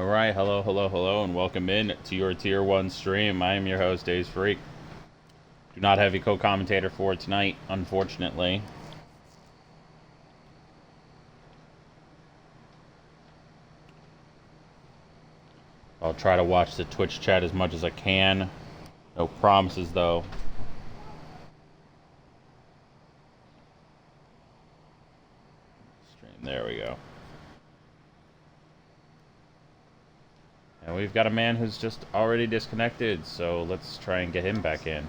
Alright, hello, and welcome in to your Tier 1 stream. I am your host, Days Freak. Do not have a co-commentator for tonight, unfortunately. I'll try to watch the Twitch chat as much as I can. No promises, though. Stream, there we go. And we've got a man who's just already disconnected, so let's try and get him back in.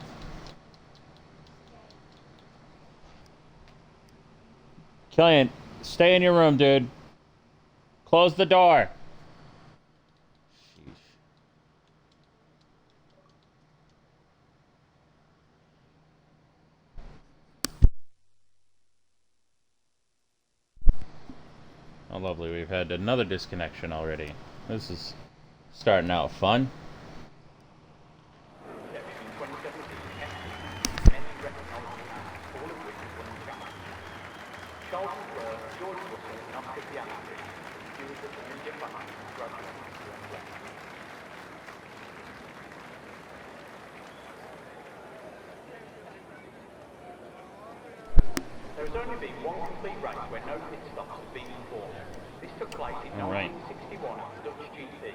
Killian, stay in your room, dude. Close the door. Sheesh. Oh, lovely. We've had another disconnection already. This is starting out fun. There has only been one complete race where no pit stops have been performed. This took place in 1961 at the Dutch GP.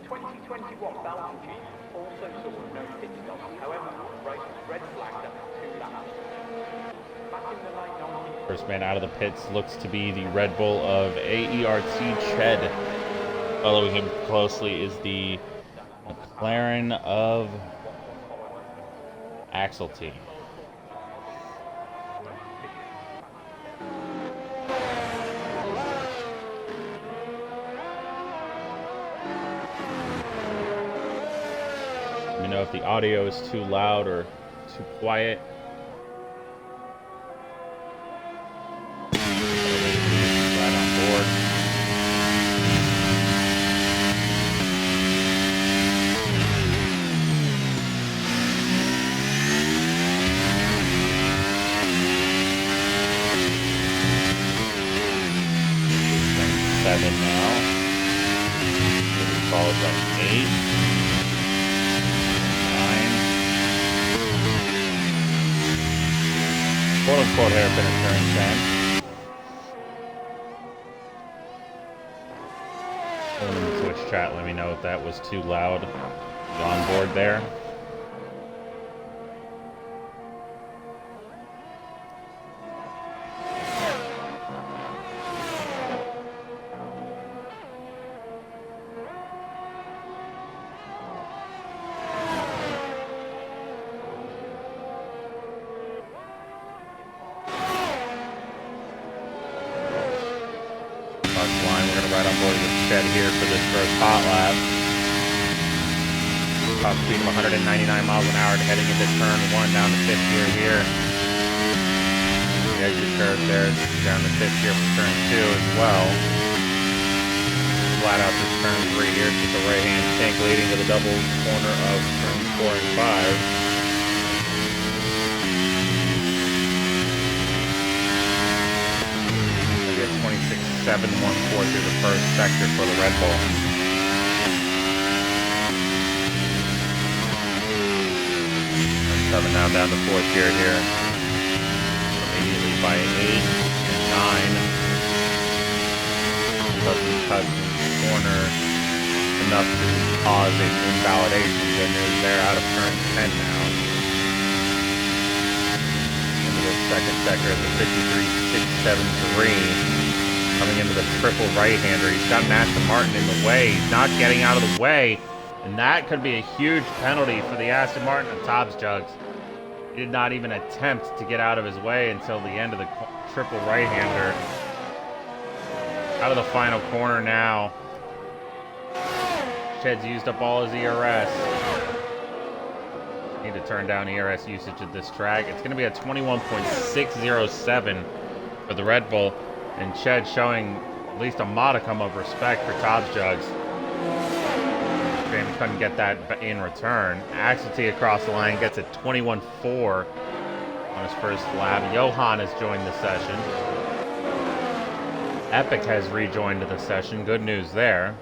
2021 Belgian GP also saw no pit stops, however, the race was red flagged after 2 laps. Back in the late 19th... First man out of the pits looks to be the Red Bull of AERT Ched. Following him closely is the McLaren of Axel-T. Let me know if the audio is too loud or too quiet. Right on board. Seven now. Followed by 8. 9. Quote-unquote hairpin at turn 10. Someone in the Twitch chat, let me know if that was too loud. On board there. Here for this first hot lap. Top speed of 199 miles an hour heading into turn 1 down the 5th gear here. The exit curve there down the 5th gear for turn 2 as well. Flat out to turn 3 here to the right hand tank leading to the double corner of turn 4 and 5. 26.714 through the first sector for the Red Bull. Seven now down to 4th gear here. Immediately by 8 and 9. Doesn't cut corner enough to cause an invalidation. Good news there out of turn 10 now. Into the second sector at the 53.673. Coming into the triple right-hander. He's got an Aston Martin in the way. He's not getting out of the way. And that could be a huge penalty for the Aston Martin and Tobbs Jugs. He did not even attempt to get out of his way until the end of the triple right-hander. Out of the final corner now. Ched's used up all his ERS. Need to turn down ERS usage at this track. It's going to be a 21.607 for the Red Bull. And Ched showing at least a modicum of respect for Tobbs Jugs. Shame he couldn't get that in return. Axel-T across the line gets a 21.4 on his first lap. Johan has joined the session. Epic has rejoined the session. Good news there.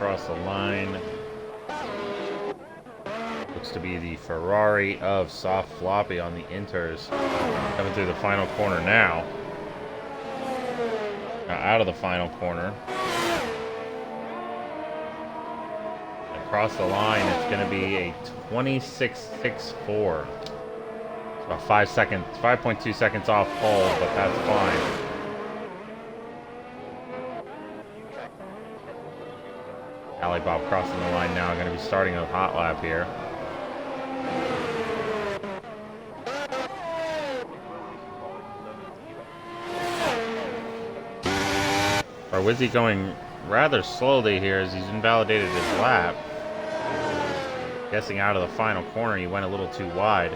across the line. Looks to be the Ferrari of Soft Floppy on the Inters. Coming through the final corner now. Out of the final corner. Across the line, it's going to be a 26.64. It's about 5 seconds, 5.2 seconds off pole, but that's fine. Alibaba crossing the line now, going to be starting a hot lap here. Wizzy going rather slowly here as he's invalidated his lap. Guessing out of the final corner, he went a little too wide.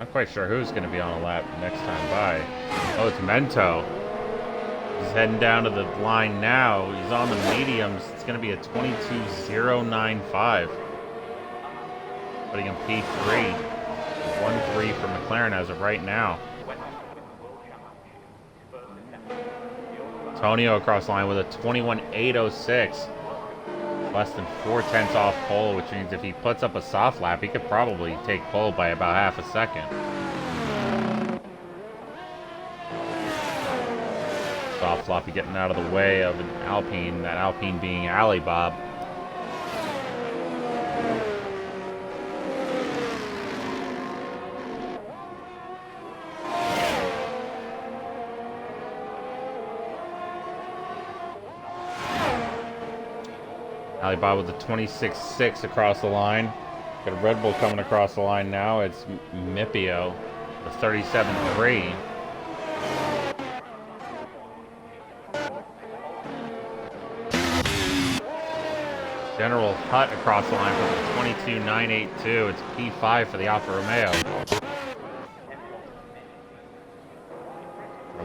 Not quite sure who's going to be on a lap next time by. Oh, it's Mento. He's heading down to the line now. He's on the mediums. It's going to be a 22.095. Putting him P3. 1-3 for McLaren as of right now. Antonio across the line with a 21.806. Less than 4/10 off pole, which means if he puts up a soft lap, he could probably take pole by about half a second. Soft Floppy getting out of the way of an Alpine, that Alpine being Alibaba. Alibaba with the 26.6 across the line. Got a Red Bull coming across the line now. It's Mipio, the 37.3. General Hutt across the line with a 22.982. It's P5 for the Alfa Romeo.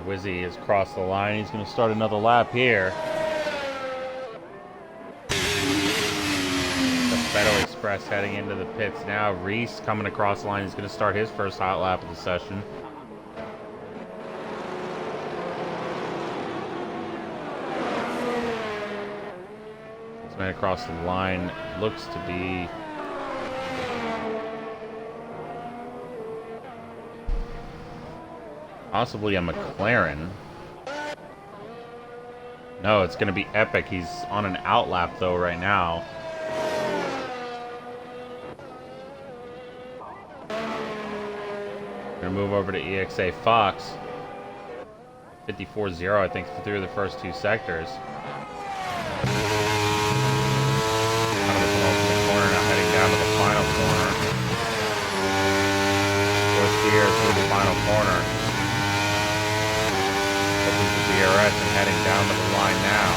Wizzy has crossed the line. He's going to start another lap here. The Federal Express heading into the pits now. Reese coming across the line. He's going to start his first hot lap of the session. Man across the line looks to be possibly a McLaren. No, it's going to be Epic. He's on an outlap though right now. Gonna move over to EXA Fox. 54.0, I think, through the first two sectors. Here through the final corner. Opens the DRS and heading down to the line now.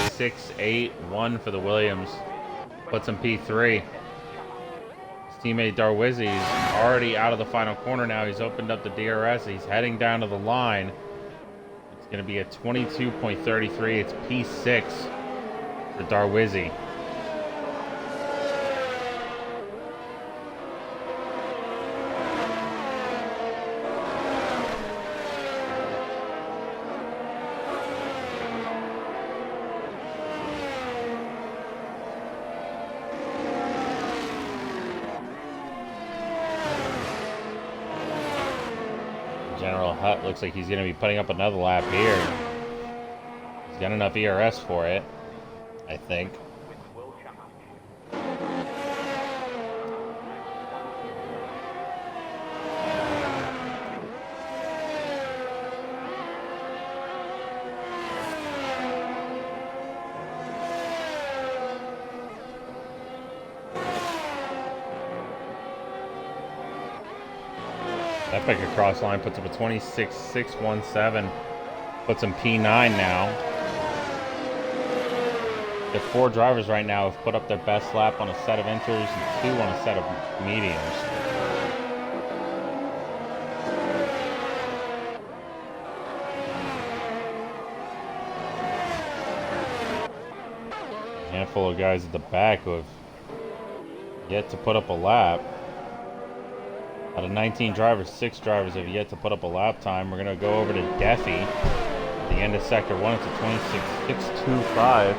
21.681 for the Williams. Puts him P3. His teammate Darwizzi's already out of the final corner now. He's opened up the DRS. He's heading down to the line. It's going to be a 22.33. It's P6 for Darwizzi. General Hutt looks like he's going to be putting up another lap here. He's got enough ERS for it, I think. Epic across line puts up a 26.617. Puts him P9 now. The four drivers right now have put up their best lap on a set of inters and two on a set of mediums. handful of guys at the back who have yet to put up a lap. Out of 19 drivers, 6 drivers have yet to put up a lap time. We're going to go over to Deffy at the end of Sector 1. It's a 26.625.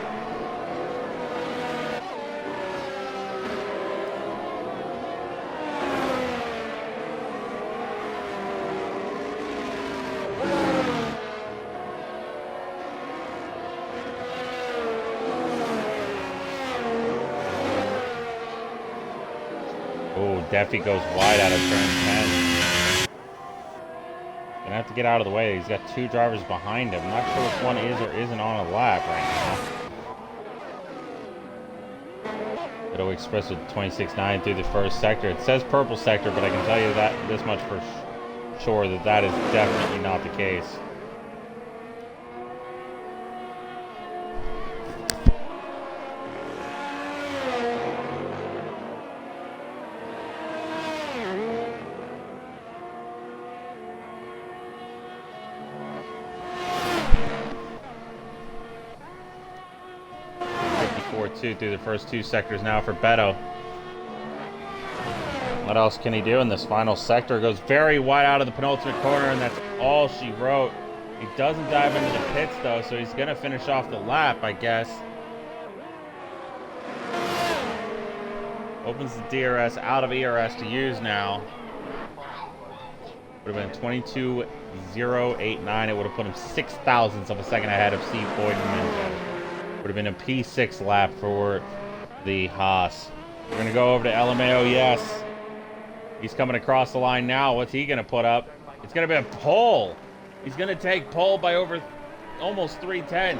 Deffy goes wide out of turn 10. Gonna have to get out of the way. He's got 2 drivers behind him. I'm not sure which one is or isn't on a lap right now. Idaho Express with 26.9 through the first sector. It says purple sector, but I can tell you that this much for sure that is definitely not the case. Through the first 2 sectors now for Beto. What else can he do in this final sector? Goes very wide out of the penultimate corner, and that's all she wrote. He doesn't dive into the pits though, so he's gonna finish off the lap, I guess. Opens the DRS out of ERS to use now. Would have been 22.089. It would have put him 6 thousandths of a second ahead of Steve Boyd and Minto. Would have been a P6 lap for the Haas. We're going to go over to LMAO, yes. He's coming across the line now. What's he going to put up? It's going to be a pole. He's going to take pole by over almost 3/10.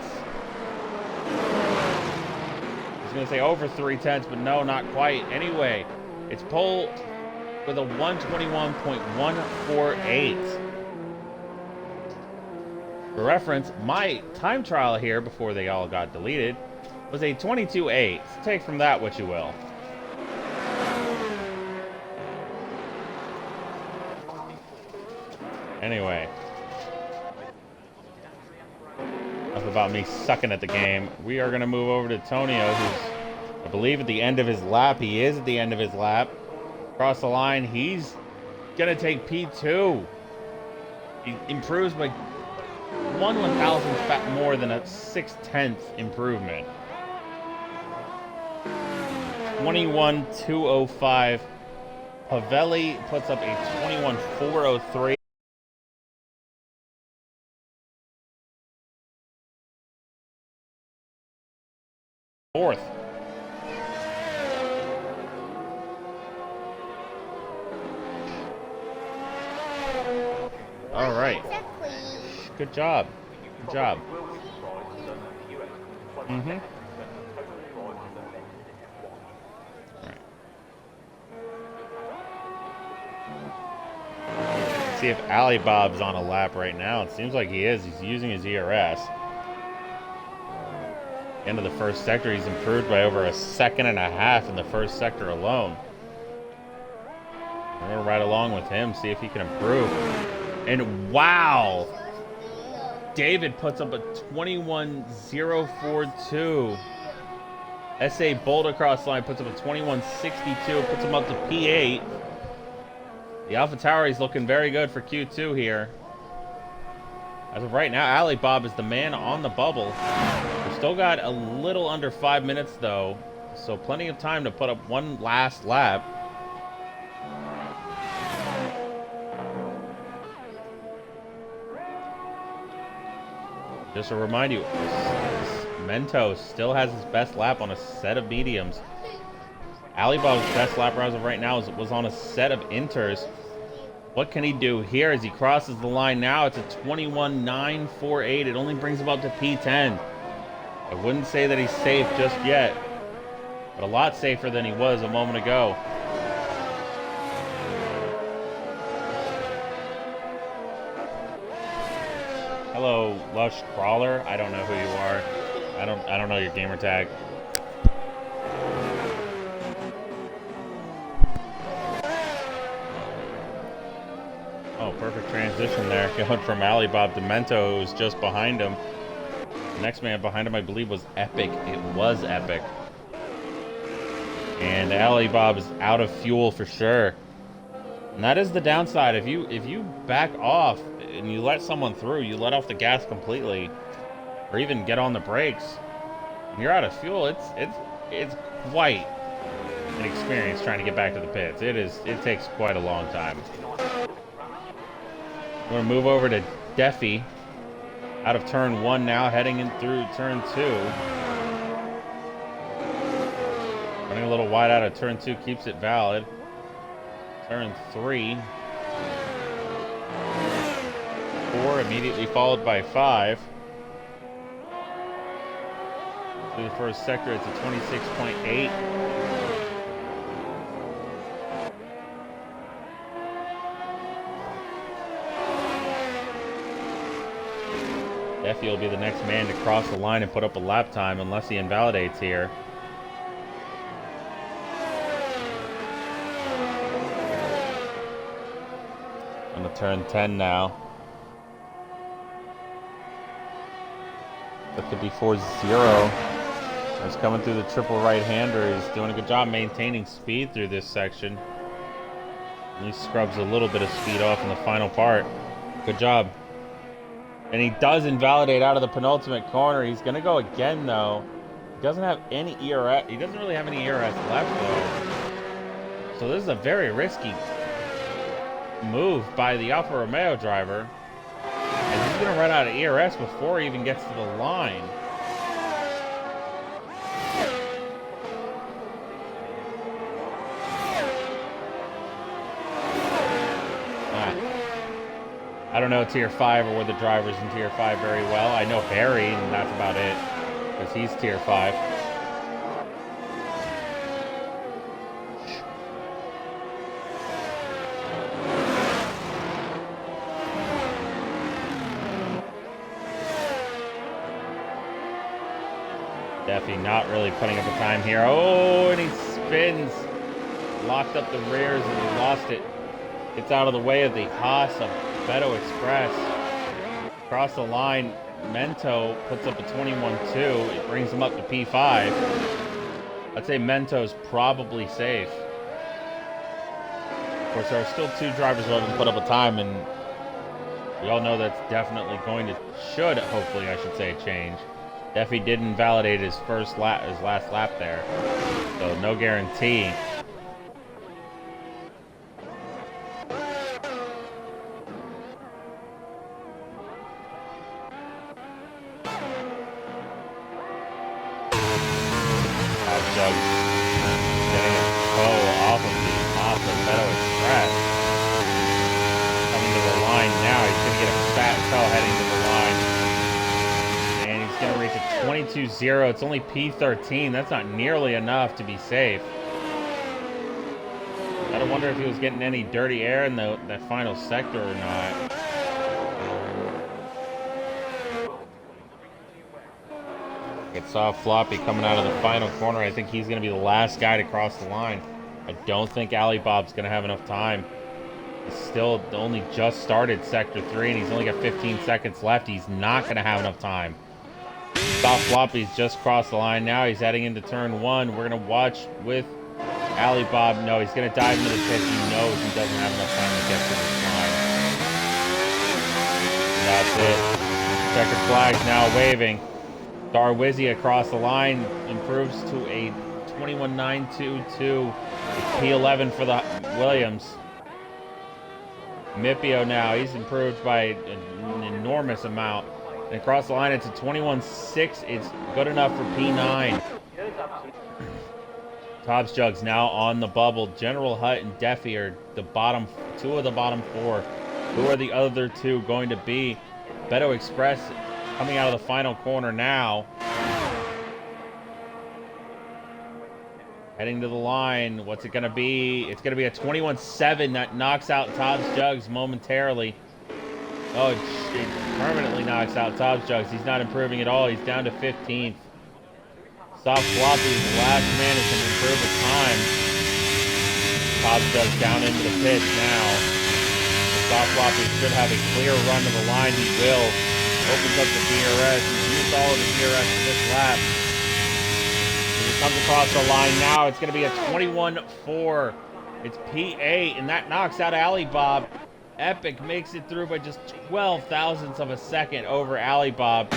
He's going to say over 3/10, but no, not quite. Anyway, it's pole with a 121.148. For reference, my time trial here before they all got deleted was a 22.8. So take from that what you will. Anyway, enough about me sucking at the game. We are going to move over to Tonio, who's, I believe, at the end of his lap. He is at the end of his lap. Across the line, he's going to take P2. He improves by 1/1000th more than a 6/10 improvement. 21.205. Pavelli puts up a 21.403. Fourth. All right. Good job. Good job. Mm-hmm. Right. See if Ali Bob's on a lap right now. It seems like he is. He's using his ERS. End of the first sector, he's improved by over 1.5 seconds in the first sector alone. We're going to ride along with him, see if he can improve. And wow! David puts up a 21.042. SA Bolt across the line puts up a 21.62. Puts him up to P8. The AlphaTauri is looking very good for Q2 here. As of right now, Ali Bob is the man on the bubble. We've still got a little under 5 minutes though, so plenty of time to put up one last lap. Just to remind you, Mentos still has his best lap on a set of mediums. Alibab's best lap as of right now was on a set of inters. What can he do here as he crosses the line now? It's a 21.948. It only brings him up to P10. I wouldn't say that he's safe just yet, but a lot safer than he was a moment ago. Hello, Lush Crawler. I don't know who you are. I don't know your gamer tag. Oh, perfect transition there. Going from Alibab to Mento, who's just behind him. The next man behind him, I believe, was Epic. It was Epic. And Alley Bob is out of fuel for sure. And that is the downside. If you back off and you let someone through, you let off the gas completely, or even get on the brakes, and you're out of fuel, it's quite an experience trying to get back to the pits. It takes quite a long time. I'm gonna move over to Deffy out of turn 1 now, heading in through turn 2. Running a little wide out of turn 2 keeps it valid. Turn 3. 4 immediately followed by 5. Through the first sector, it's a 26.8. Deffy will be the next man to cross the line and put up a lap time unless he invalidates here. On the turn 10 now. That could be 4-0. He's coming through the triple right-hander. He's doing a good job maintaining speed through this section. And he scrubs a little bit of speed off in the final part. Good job. And he does invalidate out of the penultimate corner. He's going to go again, though. He doesn't have any ERS. He doesn't really have any ERS left, though. So this is a very risky move by the Alfa Romeo driver. And he's going to run out of ERS before he even gets to the line. I don't know Tier 5 or the drivers in Tier 5 very well. I know Harry, and that's about it, because he's Tier 5. Deffy not really putting up a time here. Oh, and he spins. Locked up the rears and he lost it. Gets out of the way of the Haas of Beto Express. Across the line, Mento puts up a 21.2. It brings him up to P5. I'd say Mento's probably safe. Of course, there are still 2 drivers who haven't put up a time, and we all know that's definitely going to, hopefully I should say, change. Deffy did invalidate his last lap there, so no guarantee. It's only P13. That's not nearly enough to be safe. I don't wonder if he was getting any dirty air in that final sector or not. It's soft floppy coming out of the final corner. I think he's going to be the last guy to cross the line. I don't think Alley Bob's going to have enough time. He's still only just started Sector 3, and he's only got 15 seconds left. He's not going to have enough time. Soft Floppy's just crossed the line now. He's heading into turn 1. We're going to watch with Alley Bob. No, he's going to dive into the pit. He knows he doesn't have enough time to get to this line. That's it. Checkered flag's now waving. Darwizzy across the line improves to a 21.922. P11 for the Williams. Mipio now, he's improved by an enormous amount. And across the line, it's a 21.6. It's good enough for P9. Tobbs Jugs now on the bubble. General Hutt and Deffy are the bottom, 2 of the bottom 4. Who are the other 2 going to be? Beto Express coming out of the final corner now. Heading to the line. What's it going to be? It's going to be a 21.7 that knocks out Tobbs Jugs momentarily. Oh, it permanently knocks out Tobbs Jugs. He's not improving at all. He's down to 15th. Soft Floppy, the last man, is going to improve his time. Tobbs Jugs down into the pits now. The Soft Floppy should have a clear run to the line. He will. Opens up the DRS. He's used all of the DRS for this lap. He's Comes across the line now. It's going to be a 21-4. It's P8, and that knocks out Alibob. Epic makes it through by just 12 thousandths of a second over Alibob.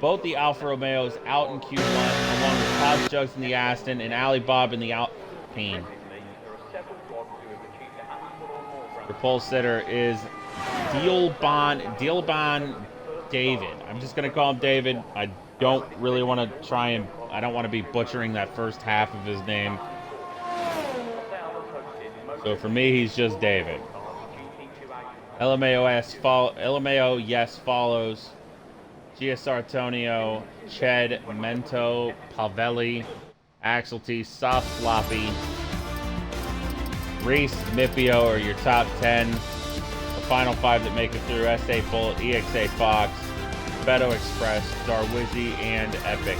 Both the Alfa Romeos out in Q1, along with Todd Jugs in the Aston and Alibob in the Alpine. The pole sitter is Dealbon David. I'm just going to call him David. I don't really want to I don't want to be butchering that first half of his name. So for me, he's just David. LMAO yes follows. GSR Tonio, Ched, Mento, Pavelli, Axel T, Soft Floppy, Reese, Mipio are your top 10. The final 5 that make it through: SA Bolt, EXA Fox, Beto Express, Darwizzy, and Epic.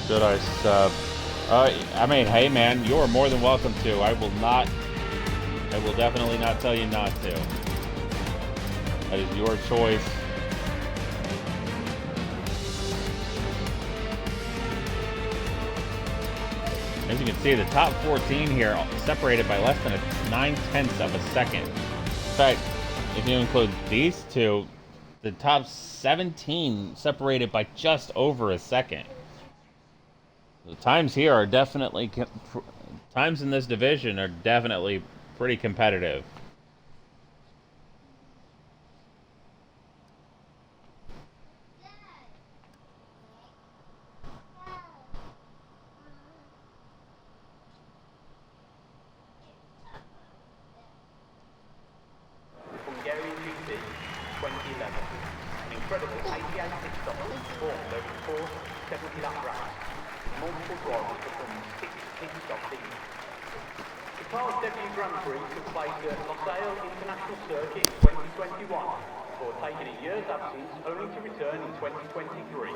Should I sub? I mean, hey man, you are more than welcome to. I will definitely not tell you not to. That is your choice. As you can see, the top 14 here separated by less than 9/10 of a second. In fact, if you include these two, the top 17 separated by just over a second. The times here are definitely, times in this division are definitely pretty competitive. Hungarian GP 2011. An incredible 88 pit stops performed over the course of 70 lap rounds. Multiple drivers performing 6 pit stops each. Qatar's debut Grand Prix took place at Losail International Circuit in 2021, before taking a year's absence only to return in 2023.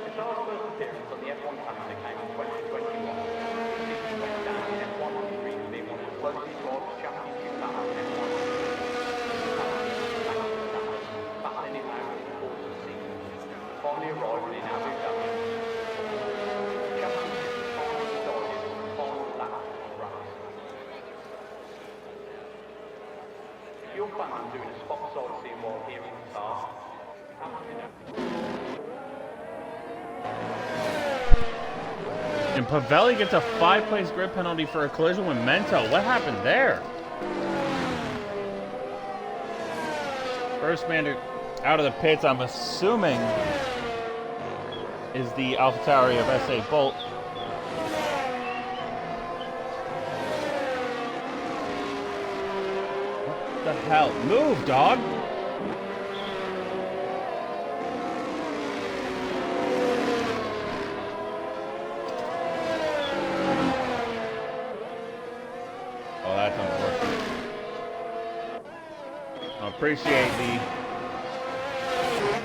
Qatar's first appearance on the F1 calendar came in 2021. The season went down in F1 history as being one of the closest drivers' championship battles in F1 history. Battling it out over the course of seasons, finally arriving in Abu Dhabi. The championship was finally decided on the final lap of the race. If you're planning on doing a spot sightseeing while here in Qatar, And Pavelli gets a 5-place grid penalty for a collision with Mento. What happened there? First man out of the pits, I'm assuming, is the AlphaTauri of SA Bolt. What the hell? Move, dog! Oh, that's unfortunate. I appreciate the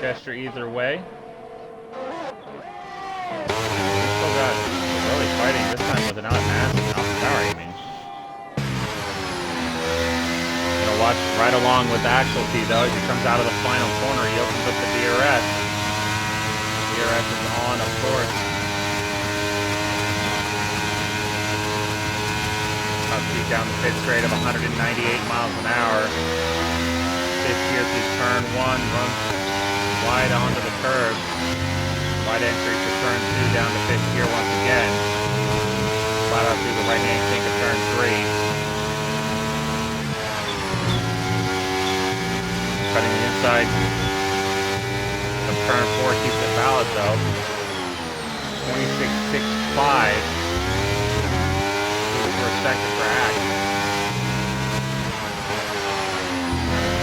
gesture either way. Still got really fighting this time with an AlphaTauri. I mean, gonna watch right along with Axel T though. As he comes out of the final corner, he opens up the DRS. DRS is on, of course. Speed down the pit straight of 198 miles an hour. Fifth gear through turn 1, runs wide onto the curb. Wide entry for turn 2 down to fifth gear once again. Flat out through the right-hand kink of turn 3. Cutting the inside of turn 4 keeps it valid though. 26.65. For a second for Axe.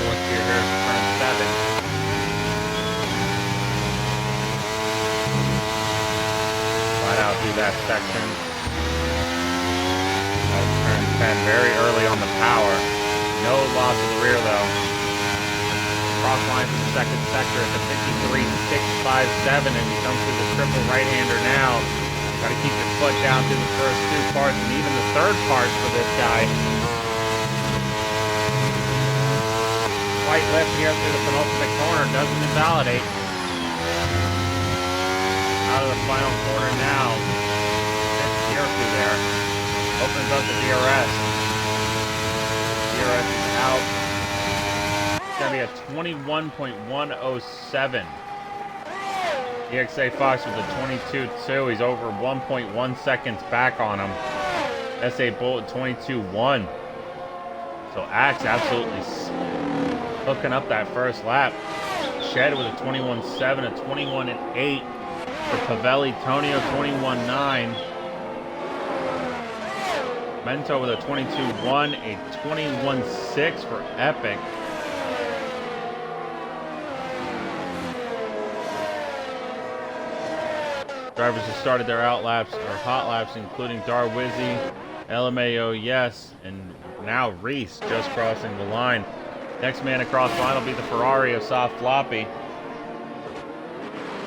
Fourth gear here, turn 7. Flat out through that section. That's turn 10, very early on the power. No loss of the rear though. Cross line for the second sector at the 53.657, and he comes to the triple right-hander now. Got to keep your foot down through the first two parts and even the third part for this guy. Slight lift here through the penultimate corner, doesn't invalidate. Out of the final corner now. That's gear through there. Opens up the DRS. DRS is out. It's going to be a 21.107. EXA Fox with a 22.2. He's over 1.1 seconds back on him. SA Bullet 22.1. So Axe absolutely hooking up that first lap. Shed with a 21.7, a 21.8 for Pavelli. Tonio 21.9. Mento with a 22.1, a 21.6 for Epic. Drivers have started their out laps or hot laps, including Darwizzy, LMAO, yes, and now Reese just crossing the line. Next man across the line will be the Ferrari of Soft Floppy.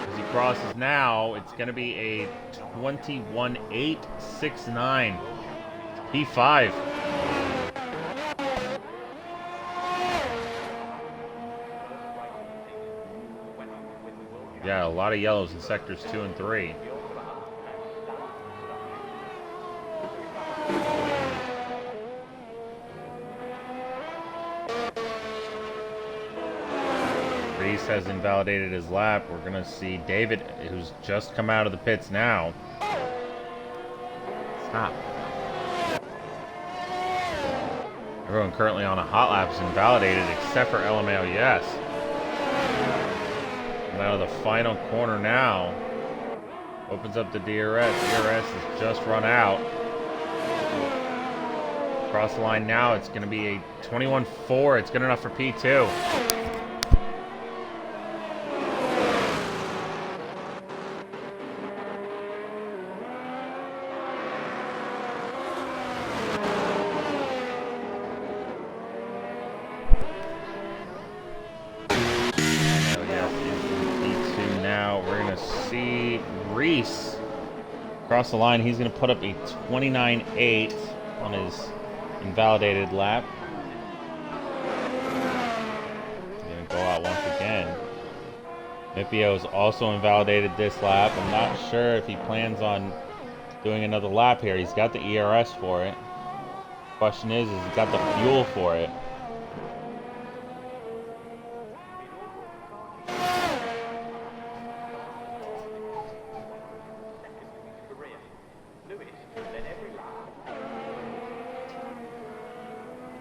As he crosses now, it's going to be a 21.869. P5. Yeah, a lot of yellows in sectors 2 and 3. Reese has invalidated his lap. We're going to see David, who's just come out of the pits now. Stop. Everyone currently on a hot lap is invalidated except for LMAO, yes. And out of the final corner now. Opens up the DRS. DRS has just run out. Across the line now, it's going to be a 21.4. It's good enough for P2. Reese across the line. He's going to put up a 29.8 on his invalidated lap. He's going to go out once again. Mipio's also invalidated this lap. I'm not sure if he plans on doing another lap here. He's got the ERS for it. Question is he's got the fuel for it.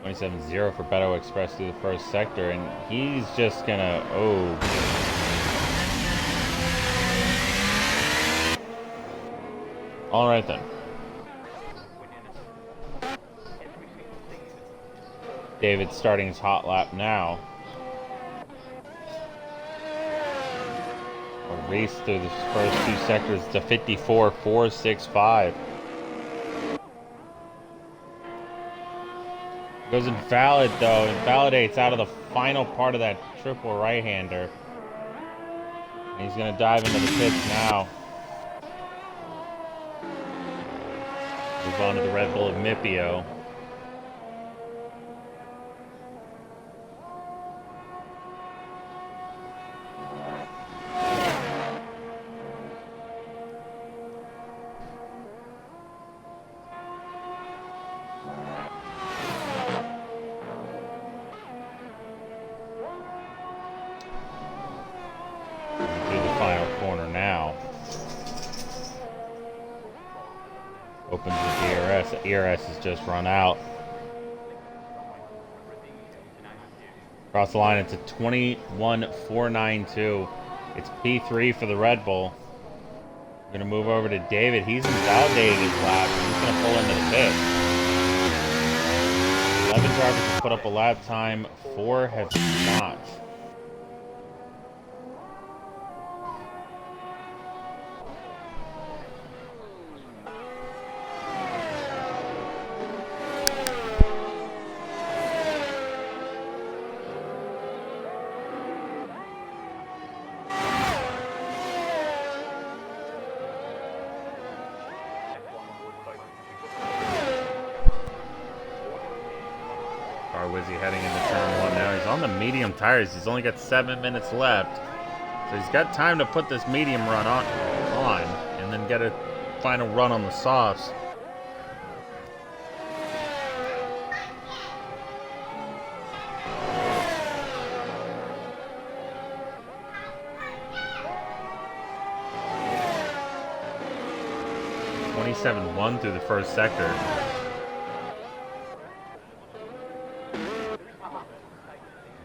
.7.0 for Beto Express through the first sector, and he's just gonna All right then. David's starting his hot lap now. A race through the first two sectors to 54.465. Goes invalid though, invalidates out of the final part of that triple right-hander. He's gonna dive into the pits now. Move on to the Red Bull of Mipio. Opens the ERS. The ERS has just run out. Across the line, it's a 21.492. It's P3 for the Red Bull. We're going to move over to David. He's invalidated his lap. He's going to pull into the pit. 11 drivers have put up a lap time. 4 have not. Darwizzi heading into turn 1 now. He's on the medium tires. He's only got 7 minutes left. So he's got time to put this medium run on and then get a final run on the softs. .27.1 through the first sector.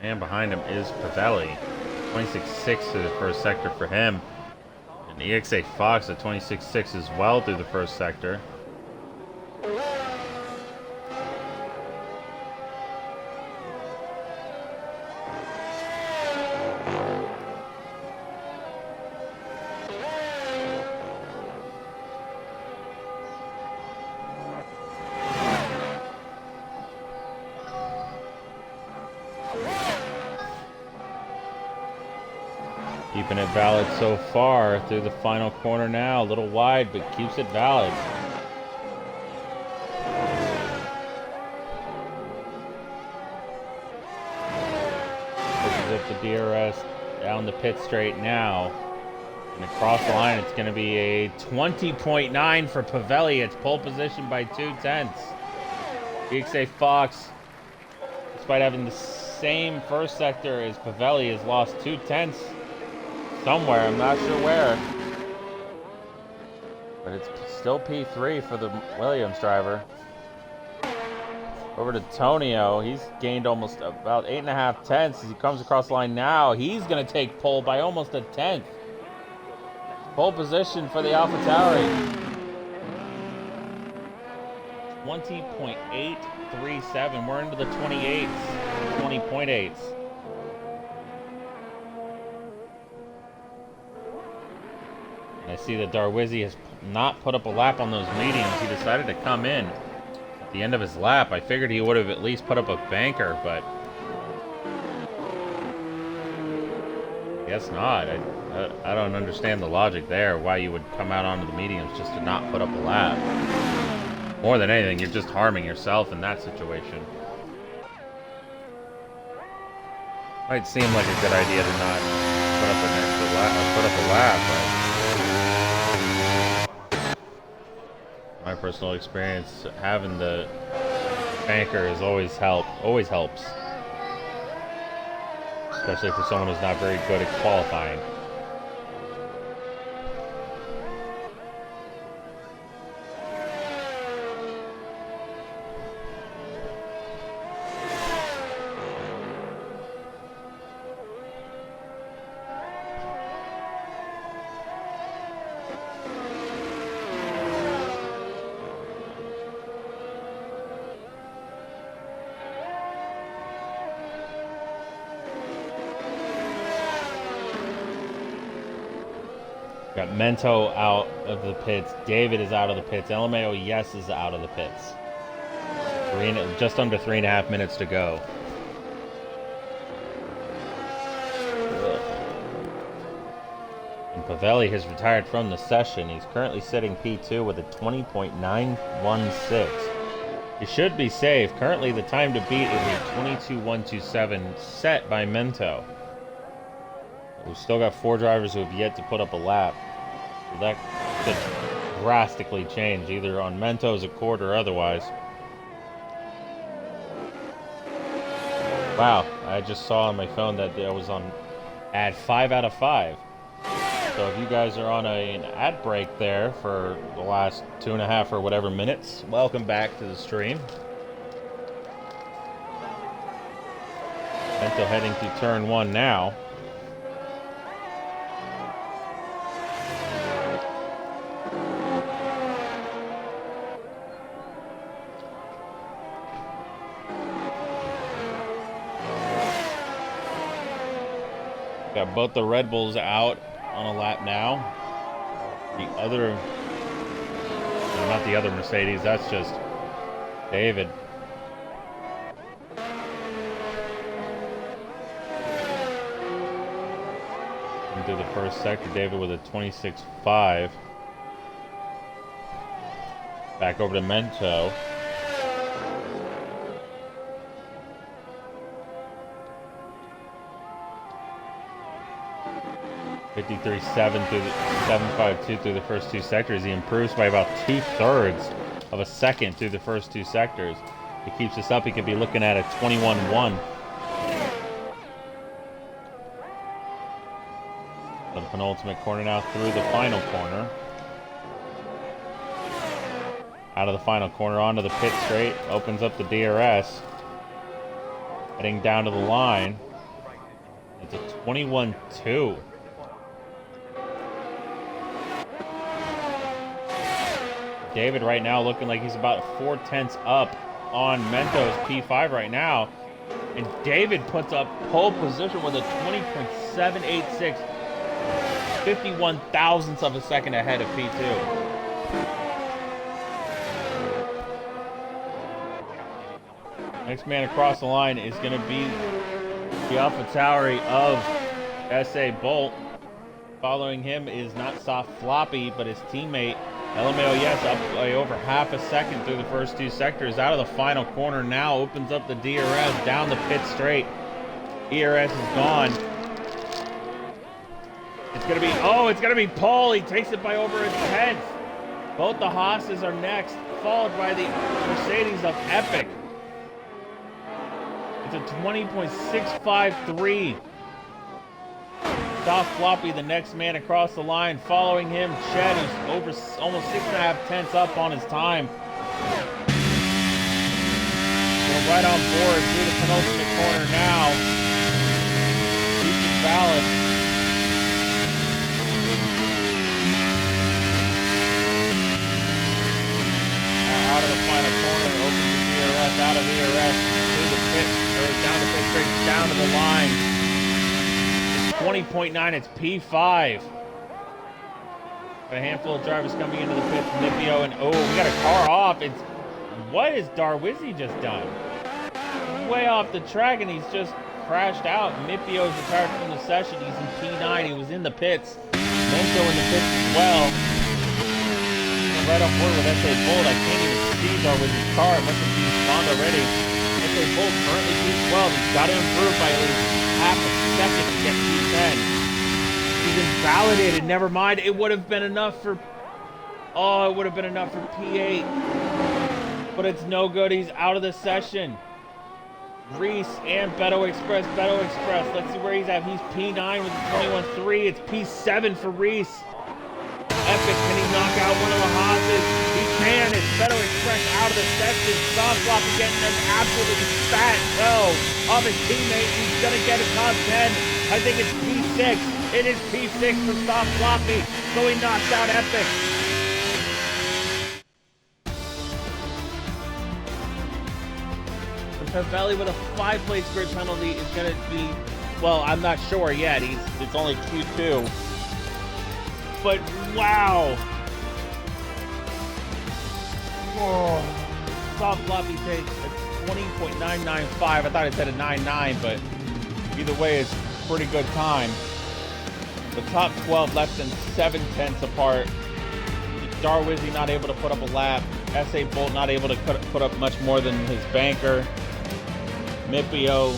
And behind him is Pavelli. 26.6 through the first sector for him. And EXA Fox at 26.6 as well through the first sector. Keeping it valid so far through the final corner now. A little wide, but keeps it valid. Pushes up the DRS down the pit straight now. And across the line, it's going to be a 20.9 for Pavelli. It's pole position by 2/10. EXA Fox, despite having the same first sector as Pavelli, has lost 2/10. Somewhere, I'm not sure where. But it's still P3 for the Williams driver. Over to Tonio. He's gained almost about 8.5 tenths as he comes across the line now. He's going to take pole by almost a tenth. Pole position for the AlphaTauri. 20.837. We're into the 28s. 20.8s. I see that Darwizzi has not put up a lap on those mediums. He decided to come in at the end of his lap. I figured he would have at least put up a banker, but I guess not. I don't understand the logic there, why you would come out onto the mediums just to not put up a lap. More than anything, you're just harming yourself in that situation. Might seem like a good idea to not put up an extra lap, put up a lap, but my personal experience, having the banker is always helps. Especially for someone who's not very good at qualifying. Got Mento out of the pits. David is out of the pits. LMAO Yes is out of the pits. Just under 3.5 minutes to go. And Pavelli has retired from the session. He's currently sitting P2 with a 20.916. He should be safe. Currently, the time to beat is a 22.127 set by Mento. We've still got 4 drivers who have yet to put up a lap. So that could drastically change, either on Mento's accord or otherwise. Wow, I just saw on my phone that I was on ad 5 out of 5. So if you guys are on an ad break there for the last 2.5 or whatever minutes, welcome back to the stream. Mento heading through turn 1 now. Got both the Red Bulls out on a lap now. Not the other Mercedes, that's just David. Into the first sector, David with a 26.5. Back over to Mento. 737 through the 752 through the first two sectors. He improves by about 2/3 of a second through the first two sectors. If he keeps this up, he could be looking at a 21-1. The penultimate corner now through the final corner. Out of the final corner onto the pit straight. Opens up the DRS. Heading down to the line. It's a 21-2. David right now looking like he's about 4/10 up on Mento's P5 right now. And David puts up pole position with a 20.786. 51 thousandths of a second ahead of P2. Next man across the line is going to be the AlphaTauri of S.A. Bolt. Following him is not Soft Floppy, but his teammate LMAO Yes, up by over half a second through the first two sectors. Out of the final corner now, opens up the DRS down the pit straight. ERS is gone. It's gonna be Paul. He takes it by over a tenth. Both the Haas's are next, followed by the Mercedes of Epic. It's a 20.653. Soft Floppy, the next man across the line. Following him, Ched, who's over almost 6.5 tenths up on his time. We're right on board through the penultimate corner now. Houston Vallis. Out of the final corner, opens the DRS, out of DRS, through the pit, or down the pit straight, down to the line. It's 20.9, it's P5. A handful of drivers coming into the pits, Nipio, and oh, we got a car off. What has Darwizzi just done? Way off the track, and he's just crashed out. Nipio's retired from the session. He's in P9. He was in the pits. Mento in the pits as well. Right on board with S.A. Bolt. I can't even see Darwizzi's car. It must have been spawned already. S.A. Bolt currently P12. He's got to improve by at least half a second to get P10. He's invalidated. Never mind. It would have been enough for... Oh, it would have been enough for P8. But it's no good. He's out of the session. Reese and Beto Express. Let's see where he's at. He's P9 with the 21.3. It's P7 for Reese. Epic, can he knock out one of the Haas's? He can. It's Beto Express out of the section. Soft Floppy getting an absolutely fat toe of his teammate. He's going to get a top 10. I think it's P6. It is P6 for Soft Floppy. So he knocks out Epic. Pavelli with a 5-place grid penalty is going to be, well, I'm not sure yet. It's only Q2. But wow. Oh, Soft Floppy takes a 20.995. I thought it said a 99, but either way, it's a pretty good time. The top 12 less than 7/10 apart. Darwizzi not able to put up a lap. S.A. Bolt not able to put up much more than his banker. Mipio,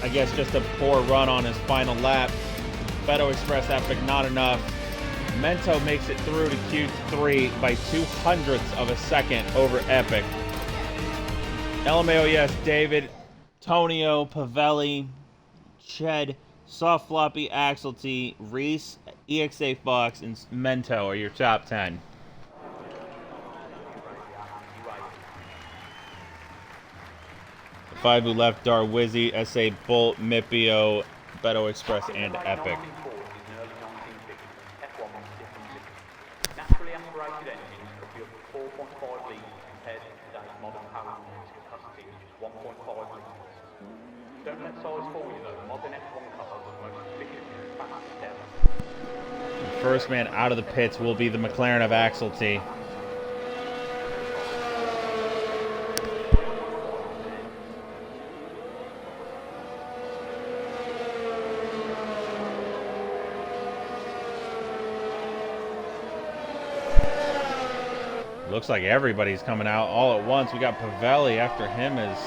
I guess just a poor run on his final lap. Beto Express Epic, not enough. Mento makes it through to Q3 by 0.02 of a second over Epic. LMAO, yes, David, Tonio, Pavelli, Ched, Soft Floppy, Axel T, Reese, EXA Fox, and Mento are your top 10. The 5 who left: Darwizzi, S.A. Bolt, Mipio, Beto Express, and Epic. Naturally aspirated engines could be up to 4.5 litres compared to today's modern power units capacity of just 1.5 litres. Don't let size fool you though, modern F1 cars are the most efficient and fastest ever. The first man out of the pits will be the McLaren of Axel T. Looks like everybody's coming out all at once. We got Pavelli after him is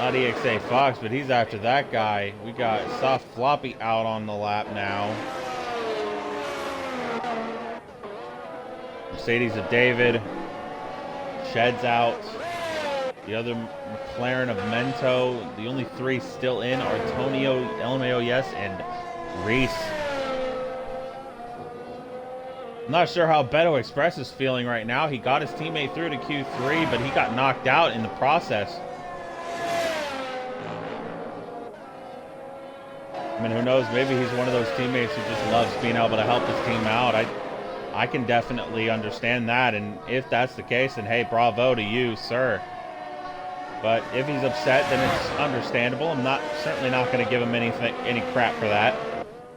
Not EXA Fox, but he's after that guy. We got Soft Floppy out on the lap now. Mercedes of David. Shed's out. The other McLaren of Mento. The only three still in are Tonio, LMAO Yes, and Reese. I'm not sure how Beto Express is feeling right now. He got his teammate through to Q3, but he got knocked out in the process. I mean, who knows? Maybe he's one of those teammates who just loves being able to help his team out. I can definitely understand that, and if that's the case, then hey, bravo to you, sir. But if he's upset, then it's understandable. I'm certainly not going to give him any crap for that.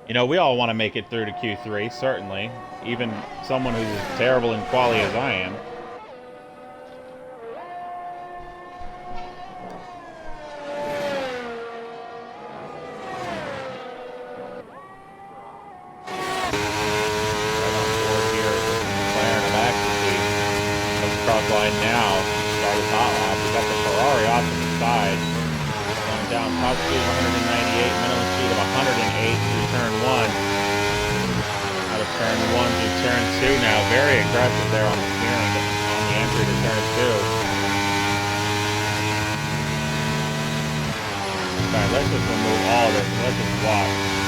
You know, we all want to make it through to Q3, certainly. Even someone who's as terrible in quali as I am. Line now, start with hot lap. We got the Ferrari off to the side, going down top speed of 198, minimum speed of 108 through turn 1. Out of turn 1 through turn 2 now, very aggressive there on the steering on the entry to turn 2. Alright, let's just remove all this. Let's just watch.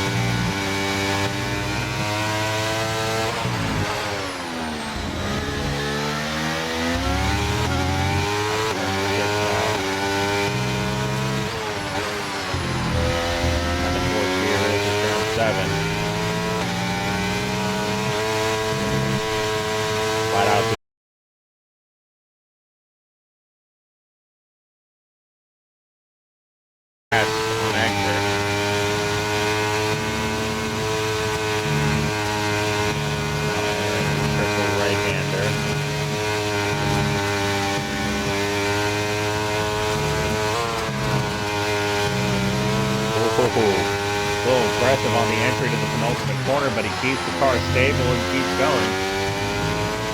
Aggressive on the entry to the penultimate corner, but he keeps the car stable and keeps going.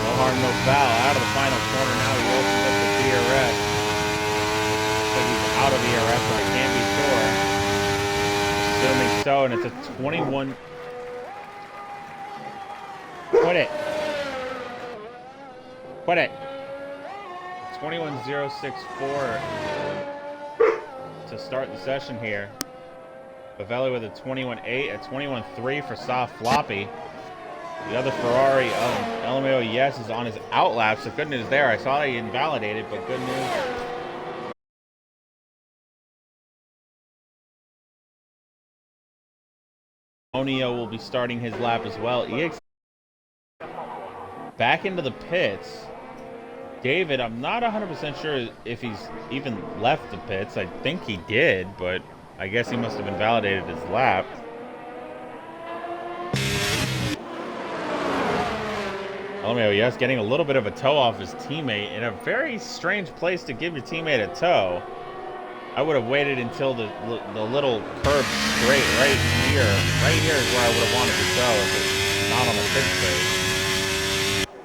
No harm, no foul. Out of the final corner now, he opens up the DRS. So he's out of the DRS, but I can't be sure. Assuming so, and it's a 21. Quit it. Quit it. 21.064 to start the session here. Bavelli with a 21.8, a 21.3 for Soft Floppy. The other Ferrari of LMAO Yes is on his outlap, so good news there. I saw he invalidated, but good news. Onio will be starting his lap as well. EX back into the pits. David, I'm not 100% sure if he's even left the pits. I think he did, but I guess he must have invalidated his lap. LMAO Yes getting a little bit of a toe off his teammate in a very strange place to give your teammate a toe. I would have waited until the little curb straight right here. Right here is where I would have wanted to go if it's not on the pit straight.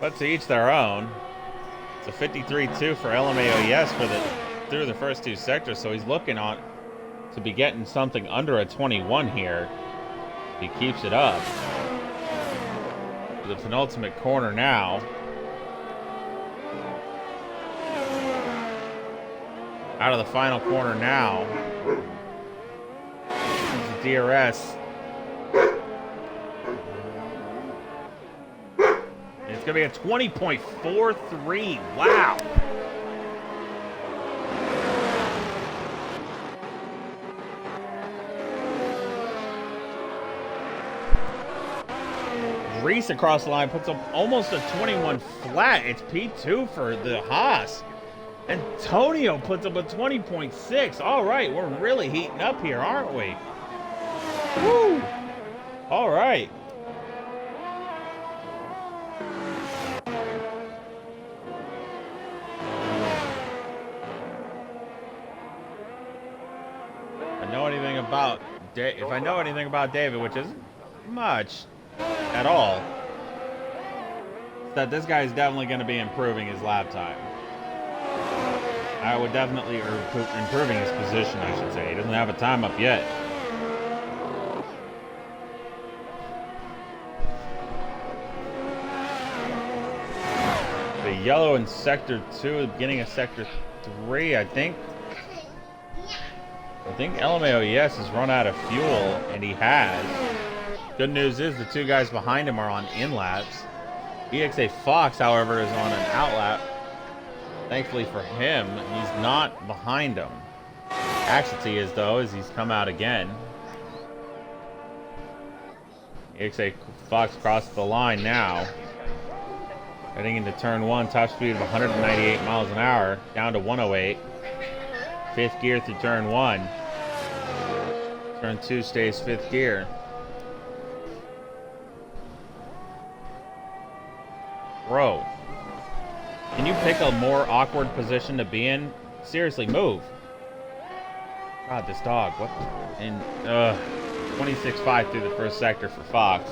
But to each their own. It's a 53.2 for LMAO Yes for through the first two sectors, so he's looking on to be getting something under a 21 here. He keeps it up. The penultimate corner now. Out of the final corner now. It's a DRS. It's going to be a 20.43. Wow. Reese across the line puts up almost a 21 flat. It's P2 for the Haas. Antonio puts up a 20.6. All right, we're really heating up here, aren't we? Woo! All right. If I know anything about David, which isn't much at all, that this guy is definitely going to be improving his lap time. I would definitely improving his position, I should say. He doesn't have a time up yet. The yellow in sector 2, the beginning of sector 3, I think LMAOES has run out of fuel, and he has. Good news is the two guys behind him are on in-laps. EXA Fox, however, is on an outlap. Thankfully for him, he's not behind him. Axelty is, though, as he's come out again. EXA Fox crosses the line now. Heading into turn 1, top speed of 198 miles an hour, down to 108. Fifth gear through turn 1. Turn 2 stays fifth gear. Bro, can you pick a more awkward position to be in? Seriously, move. God, this dog. What? In 26.5 through the first sector for Fox.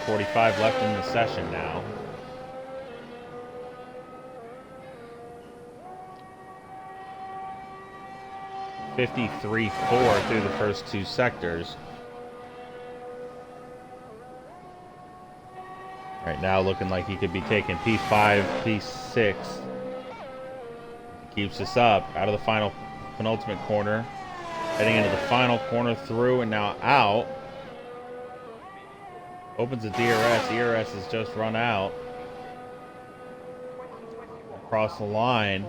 .45 left in the session now. .53.4 through the first two sectors. Right now looking like he could be taking P5, P6. He keeps this up out of the final penultimate corner. Heading into the final corner through and now out. Opens the DRS. ERS has just run out. Across the line.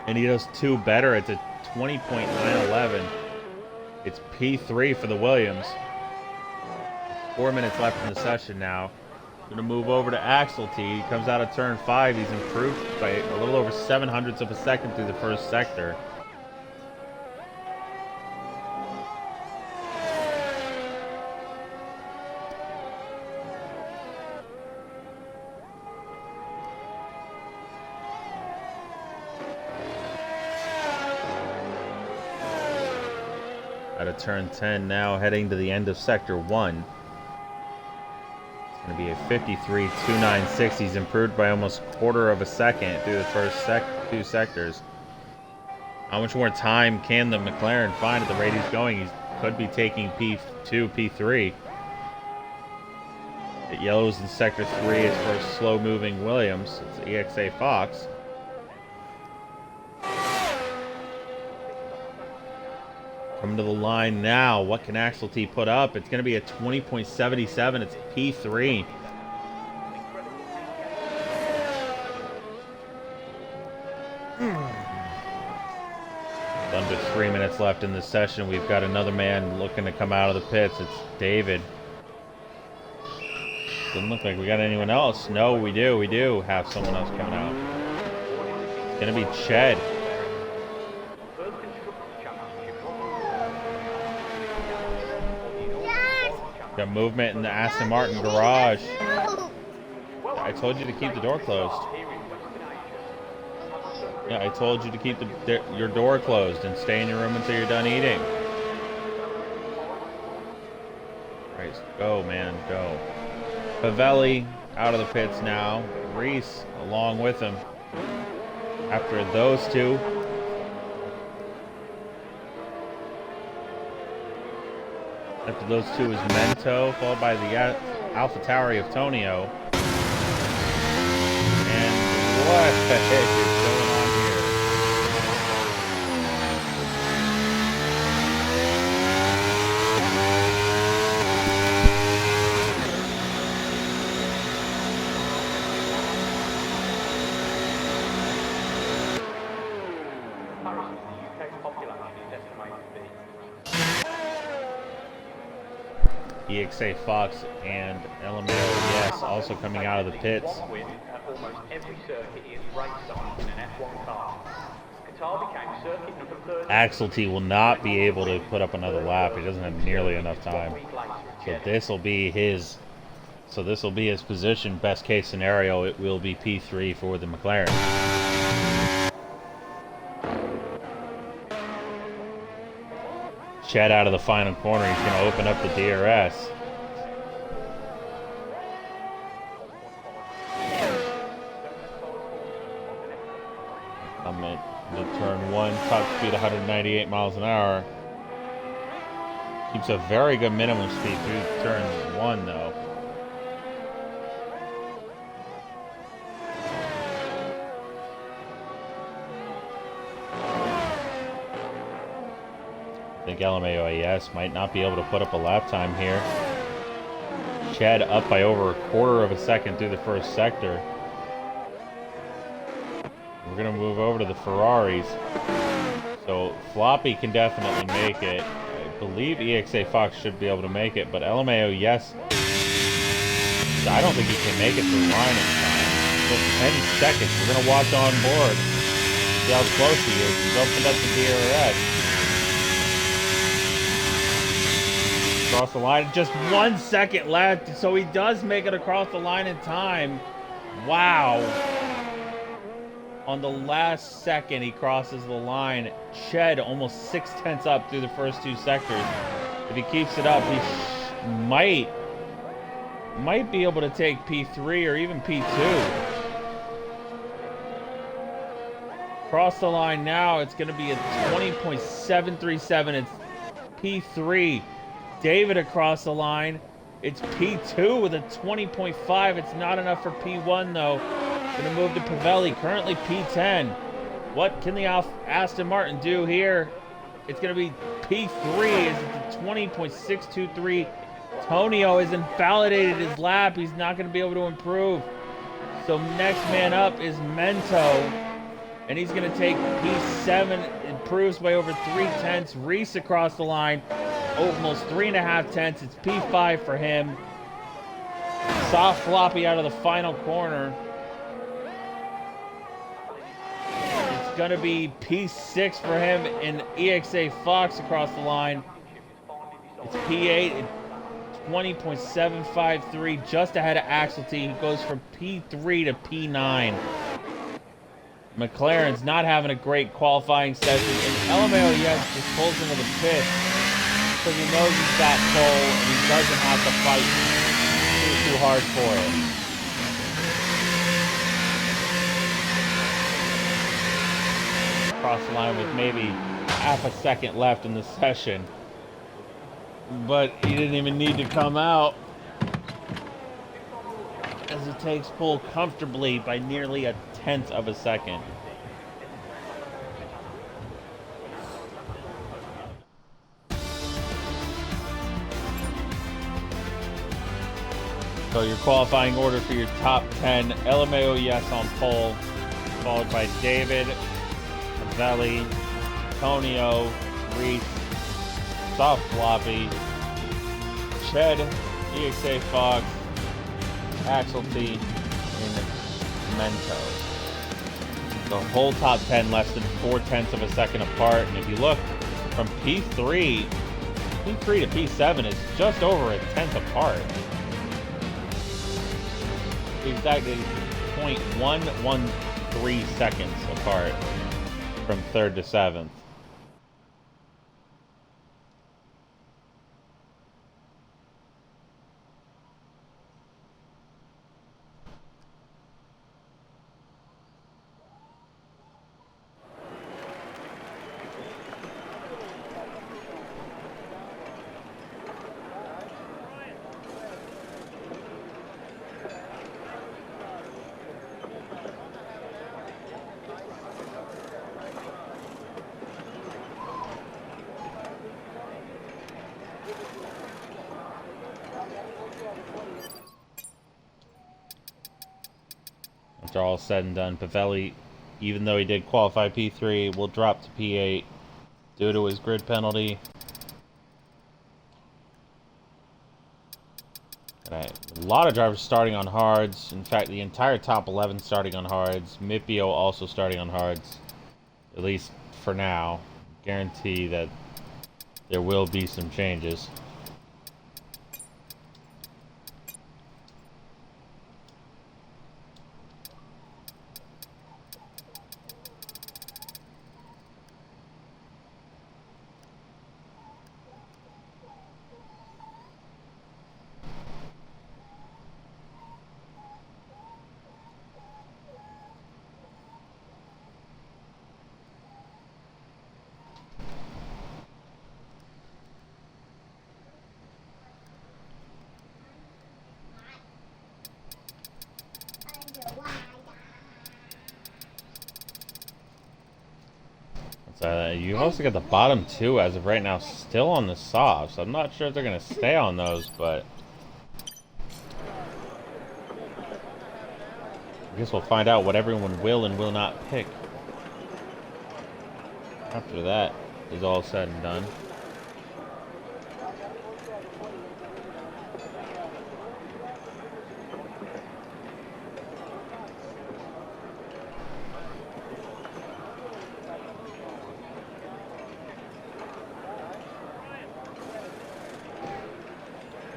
And he does two better. It's a 20.911. It's P3 for the Williams. 4 minutes left in the session now. Going to move over to Axelty. He comes out of turn 5. He's improved by a little over 7/100ths of a second through the first sector. Out of turn 10 now, heading to the end of sector 1. It's going to be a 53.296. He's improved by almost a quarter of a second through the first two sectors. How much more time can the McLaren find at the rate he's going? He could be taking P2, P3. It yellows in sector 3 is for a slow-moving Williams. It's EXA Fox. Coming to the line now. What can Axelty put up? It's going to be a 20.77. It's P3. Under 3 minutes left in this session. We've got another man looking to come out of the pits. It's David. Doesn't look like we got anyone else. No, we do. We do have someone else coming out. It's going to be Ched. Got movement in the Aston Martin garage. I told you to keep the door closed. Yeah, I told you to keep your door closed and stay in your room until you're done eating. Right, go, man, go. Pavelli out of the pits now. Reese along with him. After those two. After those two is Mento, followed by the AlphaTauri of Tonio. And what the heck is going on here? EXA Fox and LMAO, yes, also coming out of the pits. Axelty will not be able to put up another lap. He doesn't have nearly enough time. So this will be his So this will be his position. Best case scenario, it will be P3 for the McLaren. Chad out of the final corner. He's going to open up the DRS. I'm at the turn 1, top speed 198 miles an hour. Keeps a very good minimum speed through turn 1 though. I think LMAO might not be able to put up a lap time here. Chad up by over a quarter of a second through the first sector. We're going to move over to the Ferraris. So Floppy can definitely make it. I believe EXA Fox should be able to make it, but LMAO, yes. I don't think he can make it through line in time. Just 10 seconds. We're going to watch on board. See how close he is. He's opened up the DRS. Across the line. Just 1 second left. So he does make it across the line in time. Wow. On the last second, he crosses the line. Ched almost 6/10 up through the first 2 sectors. If he keeps it up, he might be able to take P3 or even P2. Cross the line now. It's going to be a 20.737. It's P3. David across the line. It's P2 with a 20.5. It's not enough for P1 though. Going to move to Pavelli, currently P10. What can the Aston Martin do here? It's going to be P3. It's a 20.623. Tonio has invalidated his lap. He's not going to be able to improve. So next man up is Mento. And he's going to take P7. Improves by over 3/10. Reese across the line. Almost 3.5/10. It's P5 for him. Soft Floppy out of the final corner. Going to be P6 for him and EXA Fox across the line. It's P8, 20.753, just ahead of Axelty. He goes from P3 to P9. McLaren's not having a great qualifying session, and LMAO just pulls into the pit because he knows he's got pole and he doesn't have to fight too hard for it. Across the line with maybe half a second left in the session, but he didn't even need to come out as he takes pole comfortably by nearly 1/10 of a second. So your qualifying order for your top 10: LMAO on pole, followed by David, Valley, Tonio, Reese, Soft Floppy, Ched, EXA Fox, Axelty, and Mento. The whole top 10 less than 4/10 of a second apart. And if you look from P3 to P7 is just over 1/10 apart. Exactly 0.113 seconds apart from 3rd to 7th. After all said and done, Pavelli, even though he did qualify P3, will drop to P8 due to his grid penalty. A lot of drivers starting on hards. In fact, the entire top 11 starting on hards. Mipio also starting on hards, at least for now. Guarantee that there will be some changes. So you also got the bottom two as of right now still on the softs. I'm not sure if they're going to stay on those, but I guess we'll find out what everyone will and will not pick after that is all said and done.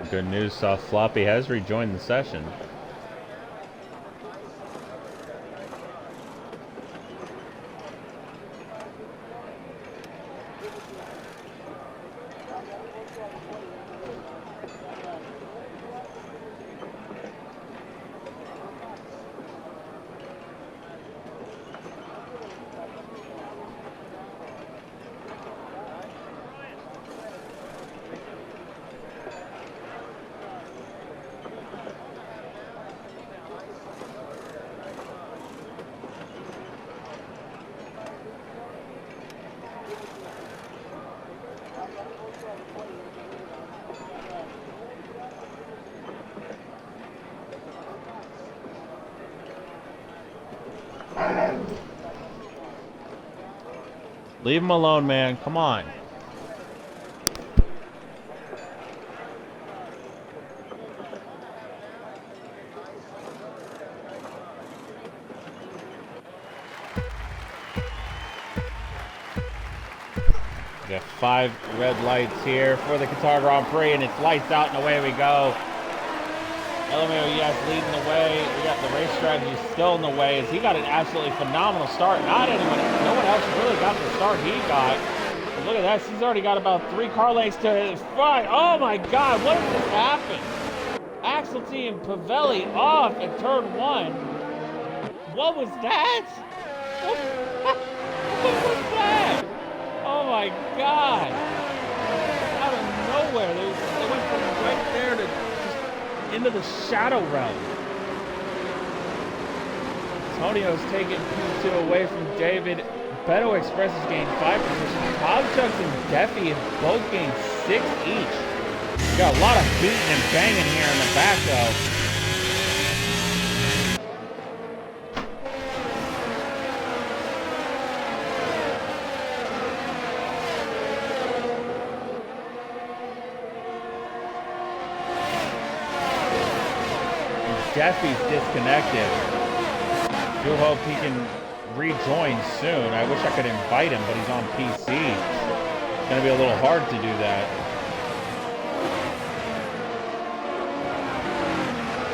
Good news, Soft Floppy has rejoined the session. Leave him alone, man. Come on. We got 5 red lights here for the Qatar Grand Prix, and it's lights out and away we go. LMAOES leading the way. We got the race strategy still in the way as he got an absolutely phenomenal start. No one else really got the start he got. But look at that, he's already got about 3 car lengths to his front. Oh my God, what did this happen? Axelty and Pavelli off at turn 1. What was that? What was that? Oh my God. Out of nowhere, they went from right there to into the shadow realm. Antonio's taking P2 away from David. Beto Express has gained 5 positions. Hovchucks and Deffy have both gained 6 each. Got a lot of beating and banging here in the back though. Deffy's disconnected. Do hope he can rejoin soon. I wish I could invite him, but he's on PC. It's going to be a little hard to do that.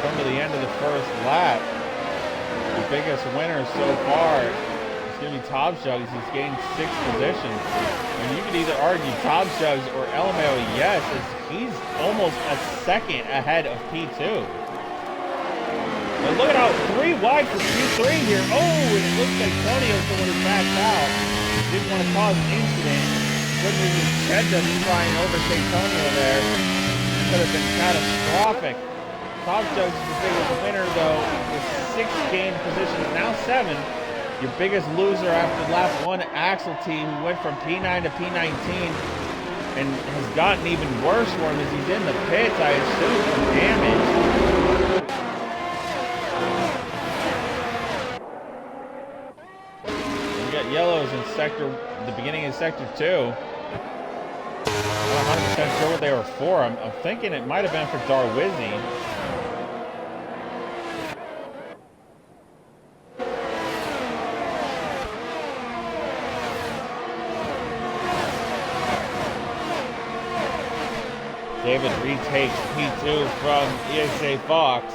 Come to the end of the first lap. The biggest winner so far is going to be Tobsjugs. He's gained 6 positions. And you could either argue Tobsjugs or LMAO, yes, as he's almost a second ahead of P2. But look at how 3 wide for Q3 here. Oh, and it looks like Antonio's the one who backed out. Didn't want to cause an incident. Good news is Ted doesn't try and overtake Antonio there. Could have been catastrophic. Tobsjugs is the biggest winner though, with 6 gained positions, now 7. Your biggest loser after lap 1, Axelty, who went from P9 to P19 and has gotten even worse for him as he's in the pits, I assume, from damage. Yellows in the beginning of sector 2. I'm not 100% sure what they were for. I'm thinking it might have been for Darwizzy. David retakes P2 from ESA Fox.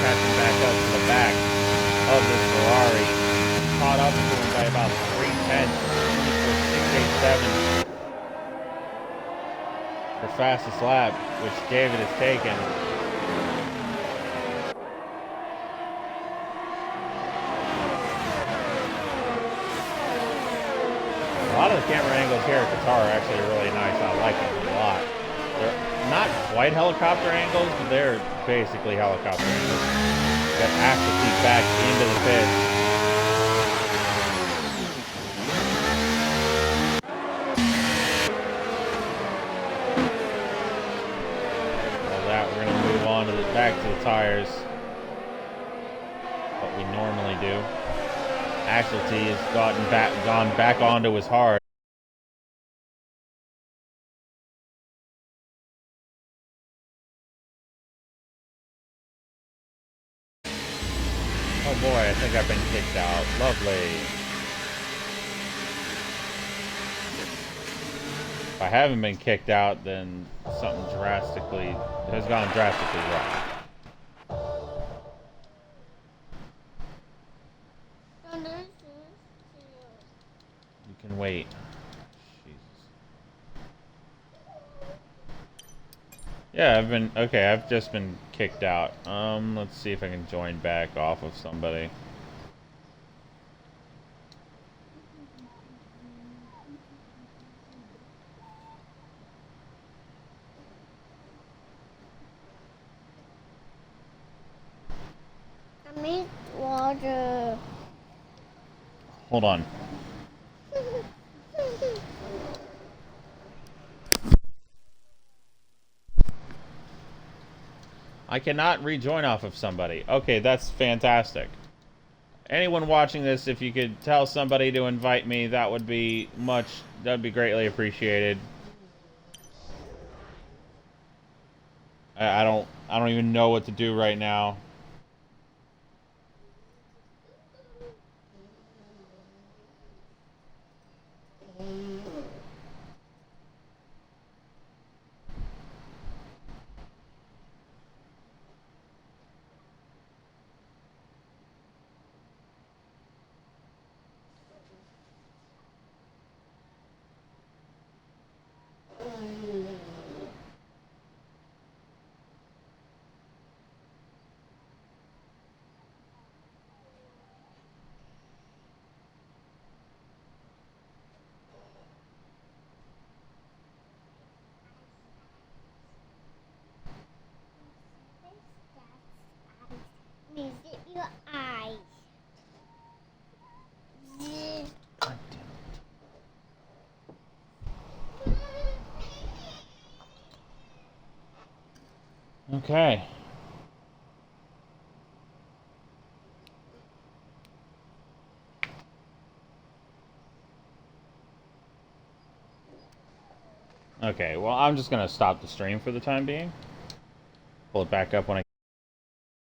Catching back up to the back of this Ferrari. Caught up to him by about 3/10 for 6.87 for fastest lap, which David has taken. angles here at Qatar are actually really nice. I like them a lot. They're not quite helicopter angles, but they're basically helicopter angles. Got axle seat back into the pit. All that, we're gonna move on to back to the tires. What we normally do. Axle T has gone back onto his hard. Oh boy, I think I've been kicked out. Lovely. If I haven't been kicked out, then something has gone drastically wrong. You can wait. Jesus. Yeah, I've just been kicked out. Let's see if I can join back off of somebody. I need water. Hold on. I cannot rejoin off of somebody. Okay, that's fantastic. Anyone watching this, if you could tell somebody to invite me, that'd be greatly appreciated. I don't even know what to do right now. Visit your eyes. God damn it. Okay. Okay, well, I'm just gonna stop the stream for the time being. Pull it back up when I